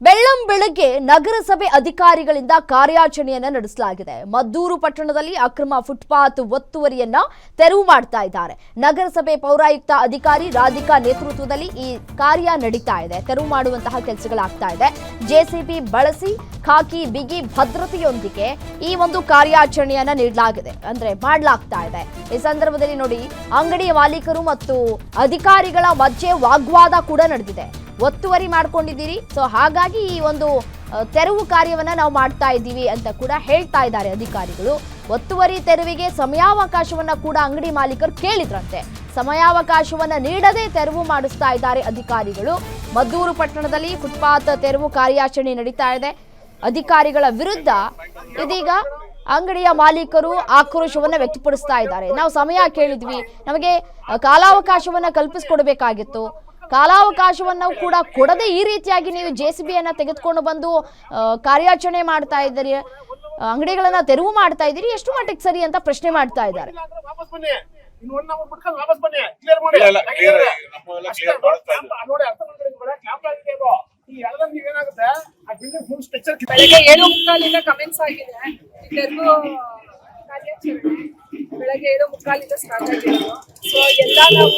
ಬೆಳ್ಳಂ ಬೆಳಗ್ಗೆ ನಗರಸಭೆ ಅಧಿಕಾರಿಗಳಿಂದ ಕಾರ್ಯಾಚರಣೆಯನ್ನ ನಡೆಸಲಾಗಿದೆ. ಮದ್ದೂರು ಪಟ್ಟಣದಲ್ಲಿ ಅಕ್ರಮ ಫುಟ್ಪಾತ್ ಒತ್ತುವರಿಯನ್ನ ತೆರವು ಮಾಡ್ತಾ ಇದ್ದಾರೆ. ನಗರಸಭೆ ಪೌರಾಯುಕ್ತ ಅಧಿಕಾರಿ ರಾಧಿಕಾ ನೇತೃತ್ವದಲ್ಲಿ ಈ ಕಾರ್ಯ ನಡೀತಾ ಇದೆ. ತೆರವು ಮಾಡುವಂತಹ ಕೆಲಸಗಳಾಗ್ತಾ ಇದೆ. ಜೆಸಿಬಿ ಬಳಸಿ ಖಾಕಿ ಬಿಗಿ ಭದ್ರತೆಯೊಂದಿಗೆ ಈ ಒಂದು ಕಾರ್ಯಾಚರಣೆಯನ್ನ ಮಾಡಲಾಗ್ತಾ ಇದೆ. ಈ ಸಂದರ್ಭದಲ್ಲಿ ನೋಡಿ, ಅಂಗಡಿಯ ಮಾಲೀಕರು ಮತ್ತು ಅಧಿಕಾರಿಗಳ ಮಧ್ಯೆ ವಾಗ್ವಾದ ಕೂಡ ನಡೆದಿದೆ. ಒತ್ತುವರಿ ಮಾಡ್ಕೊಂಡಿದ್ದೀರಿ, ಸೊ ಹಾಗಾಗಿ ಈ ಒಂದು ತೆರವು ಕಾರ್ಯವನ್ನ ನಾವು ಮಾಡ್ತಾ ಇದ್ದೀವಿ ಅಂತ ಕೂಡ ಹೇಳ್ತಾ ಇದ್ದಾರೆ ಅಧಿಕಾರಿಗಳು. ಒತ್ತುವರಿ ತೆರವಿಗೆ ಸಮಯಾವಕಾಶವನ್ನ ಕೂಡ ಅಂಗಡಿ ಮಾಲೀಕರು ಕೇಳಿದ್ರಂತೆ. ಸಮಯಾವಕಾಶವನ್ನ ನೀಡದೆ ತೆರವು ಮಾಡಿಸ್ತಾ ಇದ್ದಾರೆ ಅಧಿಕಾರಿಗಳು. ಮದ್ದೂರು ಪಟ್ಟಣದಲ್ಲಿ ಫುಟ್ಪಾತ್ ತೆರವು ಕಾರ್ಯಾಚರಣೆ ನಡೀತಾ ಇದೆ. ಅಧಿಕಾರಿಗಳ ವಿರುದ್ಧ ಇದೀಗ ಅಂಗಡಿಯ ಮಾಲೀಕರು ಆಕ್ರೋಶವನ್ನ ವ್ಯಕ್ತಪಡಿಸ್ತಾ ಇದ್ದಾರೆ. ನಾವು ಸಮಯ ಕೇಳಿದ್ವಿ, ನಮಗೆ ಕಾಲಾವಕಾಶವನ್ನ ಕಲ್ಪಿಸಿಕೊಡಬೇಕಾಗಿತ್ತು. ಕಾಲಾವಕಾಶವನ್ನು ಕೂಡ ಕೊಡದೆ ಈ ರೀತಿಯಾಗಿ ನೀವು ಜೆಸಿಬಿಯನ್ನ ತೆಗೆದುಕೊಂಡು ಬಂದು ಕಾರ್ಯಾಚರಣೆ ಮಾಡ್ತಾ ಇದ್ದೀರಿ, ಅಂಗಡಿಗಳನ್ನ ತೆರವು ಮಾಡ್ತಾ ಇದ್ದೀರಿ, ಎಷ್ಟು ಮಟ್ಟಿಗೆ ಸರಿ ಅಂತ ಪ್ರಶ್ನೆ ಮಾಡ್ತಾ ಇದ್ದಾರೆ. ಬೆಳಗ್ಗೆ 7:45 ಕಮೆಂಟ್ಸ್ ಆಗಿದೆ. ಬೆಳಗ್ಗೆ 7:45 ಸ್ಟಾರ್ಟ್ ಆಗಿರೋದು. ಸೊ ಎಲ್ಲ ನಾವು